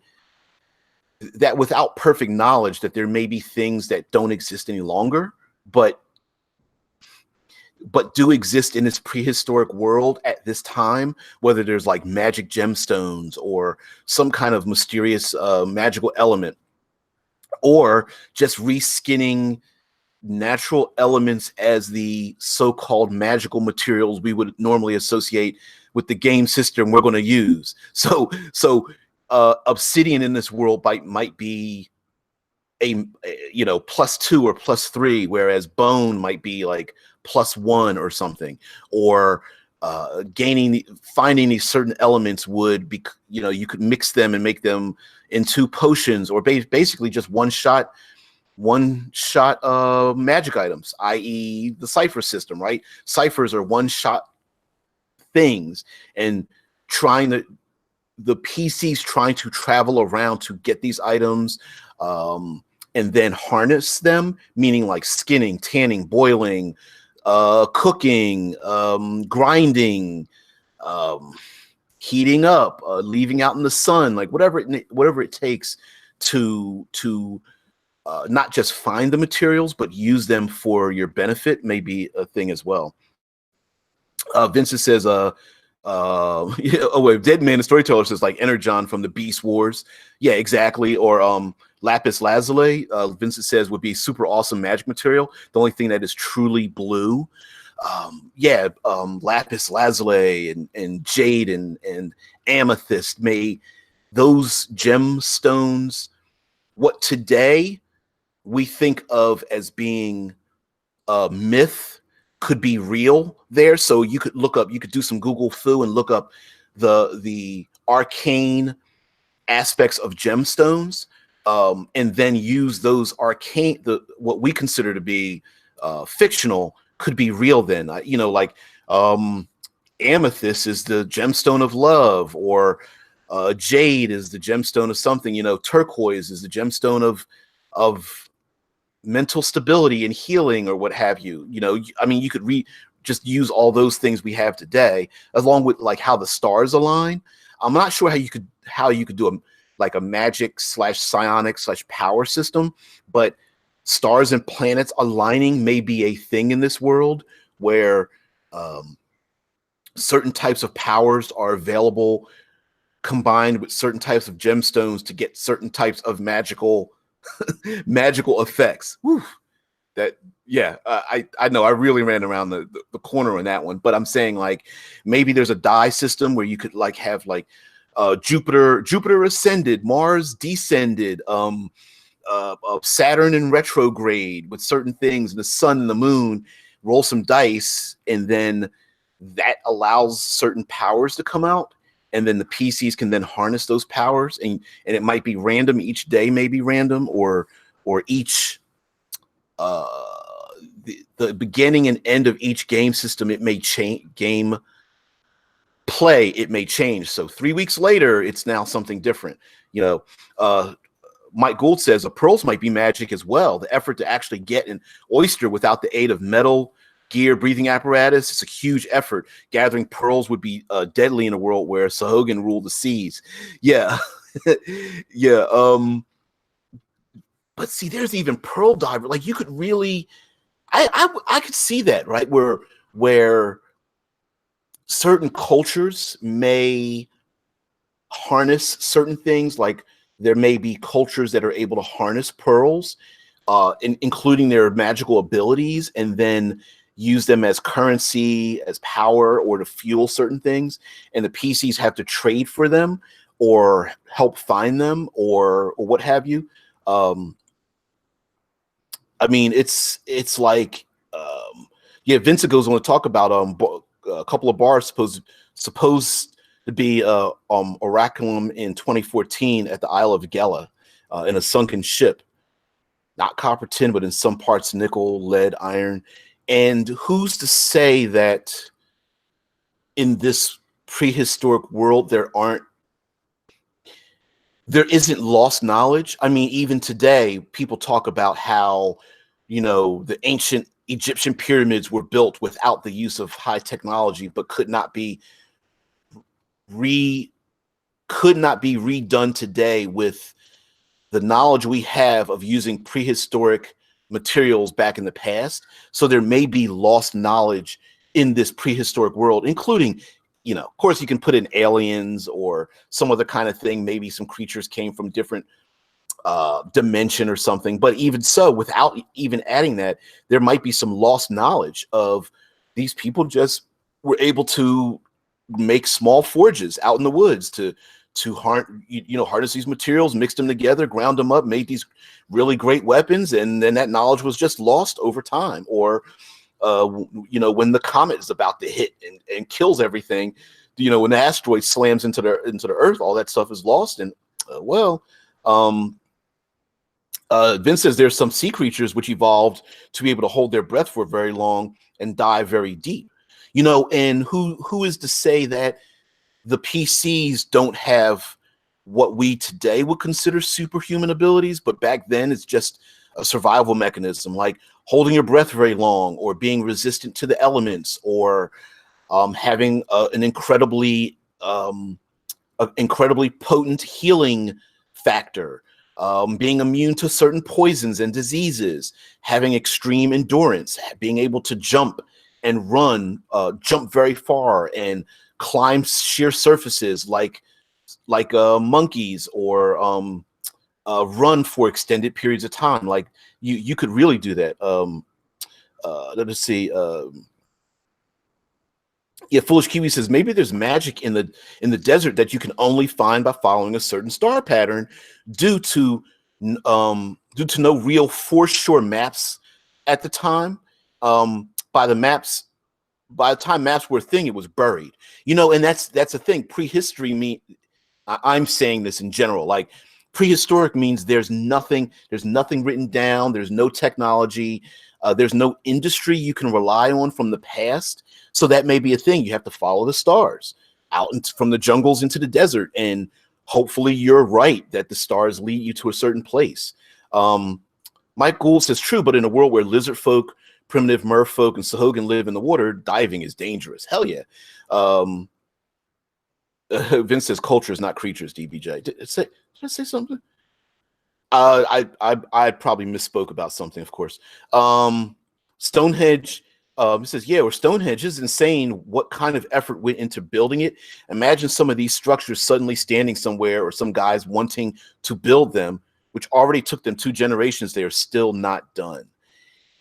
that without perfect knowledge that there may be things that don't exist any longer, but do exist in this prehistoric world at this time, whether there's like magic gemstones or some kind of mysterious magical element, or just reskinning natural elements as the so-called magical materials we would normally associate with the game system we're going to use. So obsidian in this world might be a +2 or +3, whereas bone might be like +1 or something, or finding these certain elements would be, you could mix them and make them into potions, or basically just one shot magic items, i.e. the cipher system, right? Ciphers are one shot things, and the PCs trying to travel around to get these items, and then harness them, meaning like skinning, tanning, boiling, cooking, grinding, heating up, leaving out in the sun, like whatever it takes to not just find the materials, but use them for your benefit may be a thing as well. Vincent says, Dead Man the Storyteller says, like Energon from the Beast Wars. Yeah, exactly. Or lapis lazuli, Vincent says, would be super awesome magic material. The only thing that is truly blue. Lapis lazuli and jade and amethyst, those gemstones, what today we think of as being a myth, could be real there. So you could do some Google foo and look up the arcane aspects of gemstones, and then use those what we consider to be fictional could be real then. Amethyst is the gemstone of love, or jade is the gemstone of something, turquoise is the gemstone of mental stability and healing, or what have you. You could just use all those things we have today, along with like how the stars align. I'm not sure how you could do a magic / psionic / power system, but stars and planets aligning may be a thing in this world where certain types of powers are available, combined with certain types of gemstones to get certain types of magical effects. Whew. I know I really ran around the corner on that one, but I'm saying like maybe there's a die system where you could like have like Jupiter ascended, Mars descended, Saturn in retrograde with certain things, and the sun and the moon, roll some dice, and then that allows certain powers to come out. And then the PCs can then harness those powers, and it might be random. Each day may be random, or each the beginning and end of each game system, it may change. Game play, it may change. So 3 weeks later, it's now something different. Mike Gould says pearls might be magic as well. The effort to actually get an oyster without the aid of metal gear, breathing apparatus, it's a huge effort. Gathering pearls would be deadly in a world where Sahuagin ruled the seas. Yeah. Yeah. But see, there's even pearl diver. Like you could really, I could see that, right? Where certain cultures may harness certain things. Like there may be cultures that are able to harness pearls, including their magical abilities, and then use them as currency, as power, or to fuel certain things, and the PCs have to trade for them, or help find them or what have you. Um, I mean, it's like, yeah. Vincent goes on to talk about a couple of bars supposed to be oraculum in 2014 at the Isle of Gela in a sunken ship, not copper tin, but in some parts nickel, lead, iron. And who's to say that in this prehistoric world there isn't lost knowledge? I mean, even today, people talk about how, the ancient Egyptian pyramids were built without the use of high technology, but re could not be redone today with the knowledge we have of using prehistoric materials back in the past. So there may be lost knowledge in this prehistoric world, including, of course, you can put in aliens or some other kind of thing. Maybe some creatures came from different dimension or something. But even so, without even adding that, there might be some lost knowledge of these people just were able to make small forges out in the woods to harness these materials, mix them together, ground them up, made these really great weapons, and then that knowledge was just lost over time. Or when the comet is about to hit and kills everything, when the asteroid slams into the earth, all that stuff is lost. And Vince says there's some sea creatures which evolved to be able to hold their breath for very long and dive very deep. And who is to say that the PCs don't have what we today would consider superhuman abilities, but back then it's just a survival mechanism, like holding your breath very long, or being resistant to the elements, or having an incredibly potent healing factor, being immune to certain poisons and diseases, having extreme endurance, being able to jump and run, jump very far and climb sheer surfaces like monkeys, or run for extended periods of time. Like you could really do that. Let's see. Yeah, Foolish Kiwi says maybe there's magic in the desert that you can only find by following a certain star pattern, due to no real foreshore maps at the time. By the time maps were a thing, it was buried. And that's the thing. Prehistory I'm saying this in general, like prehistoric means there's nothing written down, there's no technology, there's no industry you can rely on from the past. So that may be a thing. You have to follow the stars out from the jungles into the desert, and hopefully you're right that the stars lead you to a certain place. Mike Gould says true, but in a world where lizard folk, primitive merfolk, and Sahuagin live in the water, diving is dangerous. Hell yeah. Vince says culture is not creatures, DBJ. Did I say something? I probably misspoke about something, of course. Stonehenge, says, yeah, or Stonehenge is insane. What kind of effort went into building it? Imagine some of these structures suddenly standing somewhere, or some guys wanting to build them, which already took them 2 generations. They are still not done.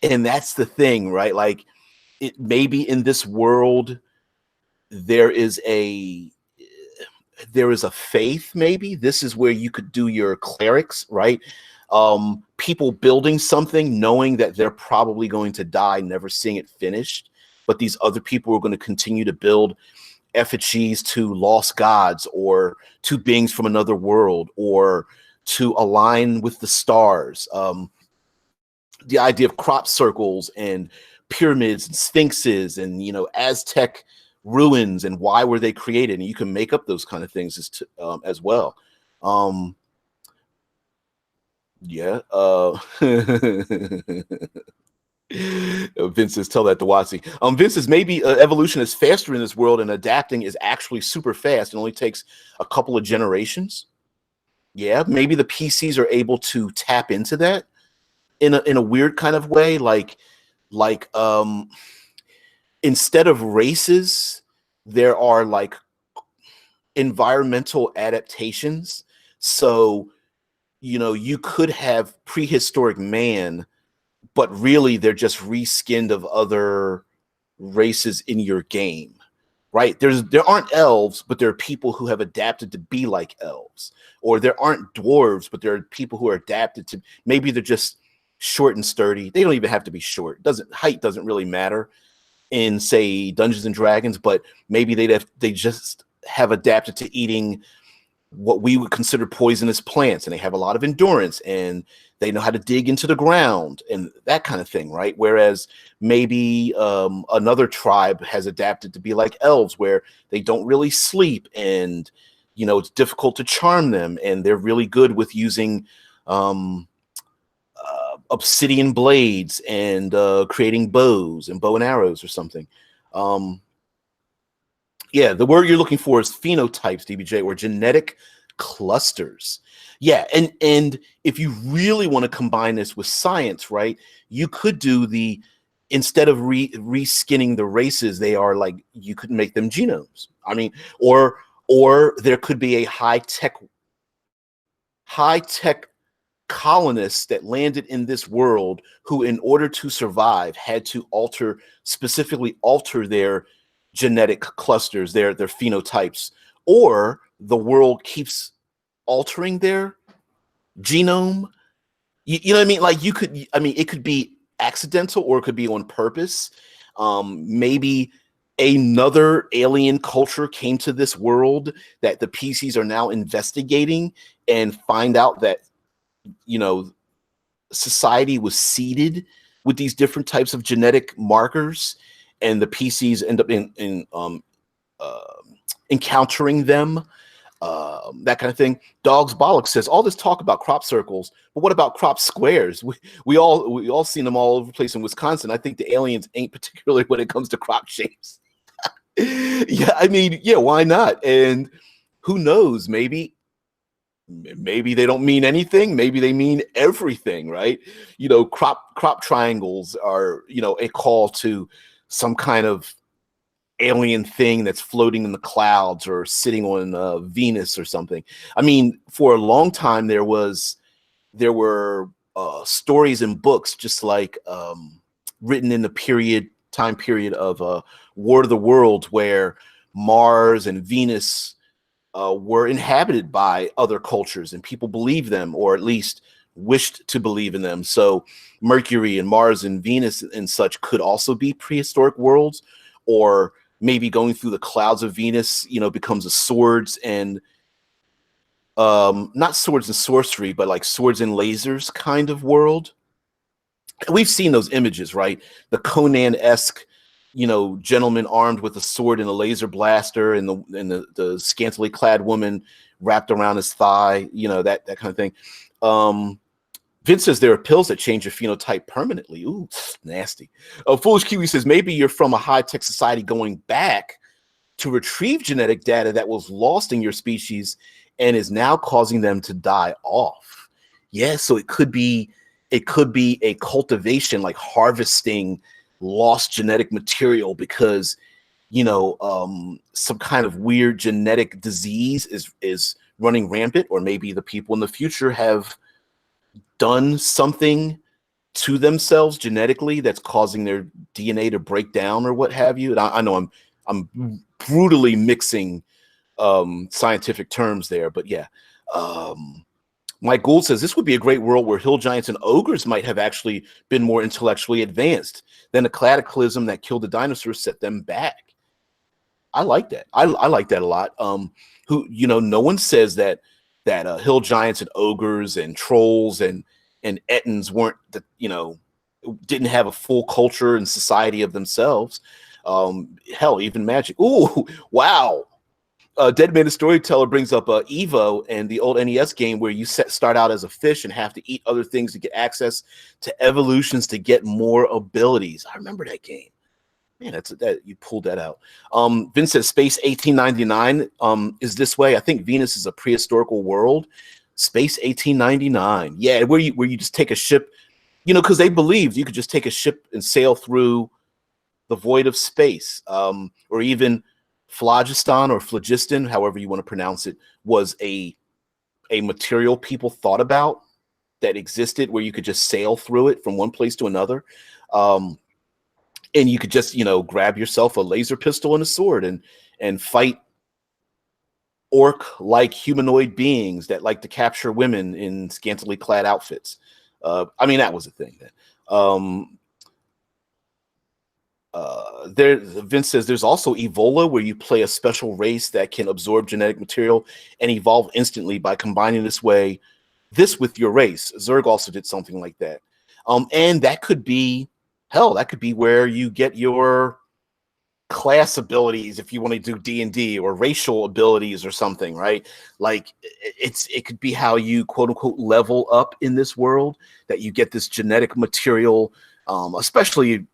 And that's the thing, right? Like, it maybe in this world there is a faith. Maybe this is where you could do your clerics, right? People building something knowing that they're probably going to die, never seeing it finished, but these other people are going to continue to build effigies to lost gods, or to beings from another world, or to align with the stars. The idea of crop circles and pyramids and sphinxes and Aztec ruins, and why were they created, and you can make up those kind of things as well. Yeah. Vince says, tell that to Watsy. Vince says maybe evolution is faster in this world, and adapting is actually super fast. It only takes a couple of generations. Yeah, maybe the PCs are able to tap into that in a weird kind of way, like instead of races, there are like environmental adaptations. So you could have prehistoric man, but really they're just reskinned of other races in your game. right? There aren't elves, but there are people who have adapted to be like elves. Or there aren't dwarves, but there are people who are adapted to, maybe they're just short and sturdy. They don't even have to be short. Height doesn't really matter in, say, Dungeons and Dragons, but maybe they just have adapted to eating what we would consider poisonous plants, and they have a lot of endurance, and they know how to dig into the ground and that kind of thing, right? Whereas maybe another tribe has adapted to be like elves, where they don't really sleep, and it's difficult to charm them, and they're really good with using obsidian blades and creating bows and bow and arrows or something. Yeah, the word you're looking for is phenotypes, DBJ, or genetic clusters. Yeah, and if you really want to combine this with science, right, you could do instead of reskinning the races, they are like, you could make them genomes. I mean, or there could be a high-tech colonists that landed in this world who, in order to survive, had to specifically alter their genetic clusters, their phenotypes, or the world keeps altering their genome. You know what I mean? Like, it could be accidental, or it could be on purpose. Maybe another alien culture came to this world that the PCs are now investigating, and find out that society was seeded with these different types of genetic markers, and the PCs end up encountering them, that kind of thing. Dogs Bollock says, all this talk about crop circles, but what about crop squares? We all seen them all over the place in Wisconsin. I think the aliens ain't particularly when it comes to crop shapes. Yeah, I mean, yeah, why not? And who knows, maybe they don't mean anything. Maybe they mean everything, right? Crop triangles are, a call to some kind of alien thing that's floating in the clouds or sitting on Venus or something. I mean, for a long time, there were stories and books, just like written in the time period of War of the Worlds, where Mars and Venus were inhabited by other cultures, and people believed them, or at least wished to believe in them. So Mercury and Mars and Venus and such could also be prehistoric worlds, or maybe going through the clouds of Venus, becomes a swords and not swords and sorcery, but like swords and lasers kind of world. We've seen those images, right? The Conan-esque, gentleman armed with a sword and a laser blaster, and the scantily clad woman wrapped around his thigh, that kind of thing. Vince says there are pills that change your phenotype permanently. Ooh, nasty. Foolish Kiwi says, maybe you're from a high-tech society going back to retrieve genetic data that was lost in your species and is now causing them to die off. Yeah, so it could be a cultivation, like harvesting lost genetic material, because some kind of weird genetic disease is running rampant, or maybe the people in the future have done something to themselves genetically that's causing their DNA to break down or what have you. And I know I'm brutally mixing scientific terms there, but yeah. Mike Gould says this would be a great world where hill giants and ogres might have actually been more intellectually advanced. Then a cataclysm that killed the dinosaurs set them back. I like that. I like that a lot. No one says that hill giants and ogres and trolls and ettins weren't didn't have a full culture and society of themselves. Hell, even magic. Ooh, wow. Dead Man the Storyteller brings up Evo and the old NES game, where you start out as a fish and have to eat other things to get access to evolutions to get more abilities. I remember that game. Man, that you pulled that out. Vince says Space 1899 is this way. I think Venus is a prehistorical world. Space 1899. Yeah, where you just take a ship, because they believed you could just take a ship and sail through the void of space, or even phlogiston or phlogiston, however you want to pronounce it, was a material people thought about that existed, where you could just sail through it from one place to another. and you could just, you know, grab yourself a laser pistol and a sword and fight orc-like humanoid beings that like to capture women in scantily clad outfits. I mean, that was a thing then. There, Vince says there's also Evola, where you play a special race that can absorb genetic material and evolve instantly by combining this with your race. Zerg also did something like that. And that could be, hell, that could be where you get your class abilities if you want to do D&D, or racial abilities or something, right? Like it could be how you quote unquote level up in this world, that you get this genetic material, especially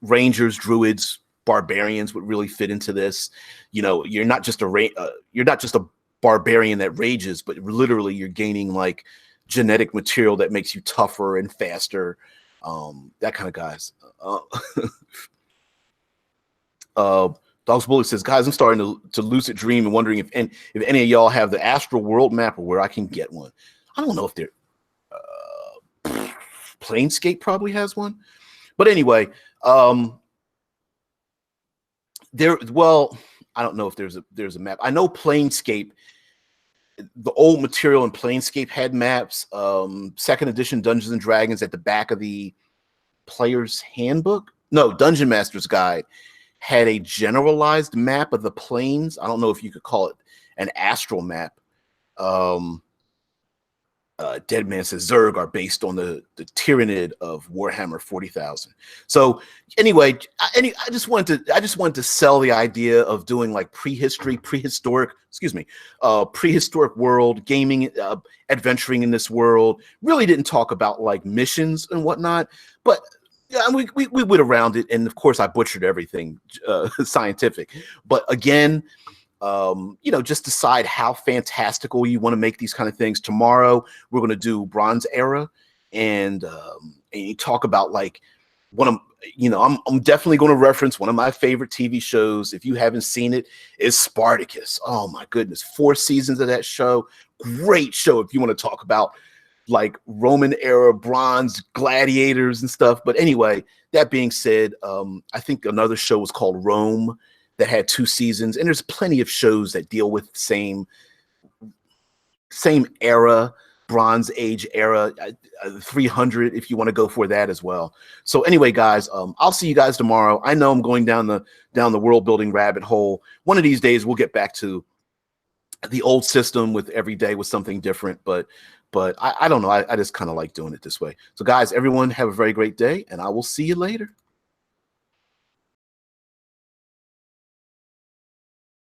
rangers, druids, barbarians would really fit into this. You know, you're not just a barbarian that rages, but literally you're gaining like genetic material that makes you tougher and faster, that kind of guys. Dogs Bullet says, guys, I'm starting to lucid dream and wondering if any of y'all have the Astral World map, or where I can get one. I don't know if they're Planescape probably has one, but anyway, well, I don't know if there's a map. I know Planescape, the old material in Planescape had maps. Second edition Dungeons and Dragons, at the back of the player's handbook, no, Dungeon Master's Guide, had a generalized map of the planes. I don't know if you could call it an astral map. Deadman says Zerg are based on the Tyranid of Warhammer 40,000. So anyway, I just wanted to sell the idea of doing like prehistoric world gaming, adventuring in this world. Really didn't talk about like missions and whatnot, but yeah, we went around it, and of course I butchered everything scientific. But again, you know, just decide how fantastical you want to make these kind of things. Tomorrow we're going to do Bronze Era, and you talk about like I'm definitely going to reference one of my favorite TV shows. If you haven't seen it, is Spartacus. Oh my goodness, 4 seasons of that show. Great show if you want to talk about like Roman era bronze gladiators and stuff. But anyway, that being said, I think another show was called Rome that had 2 seasons, and there's plenty of shows that deal with the same era, Bronze Age era, 300 if you want to go for that as well. So anyway, guys, I'll see you guys tomorrow. I know I'm going down the world building rabbit hole. One of these days we'll get back to the old system with every day with something different, but I don't know. I just kind of like doing it this way. So guys, everyone have a very great day, and I will see you later.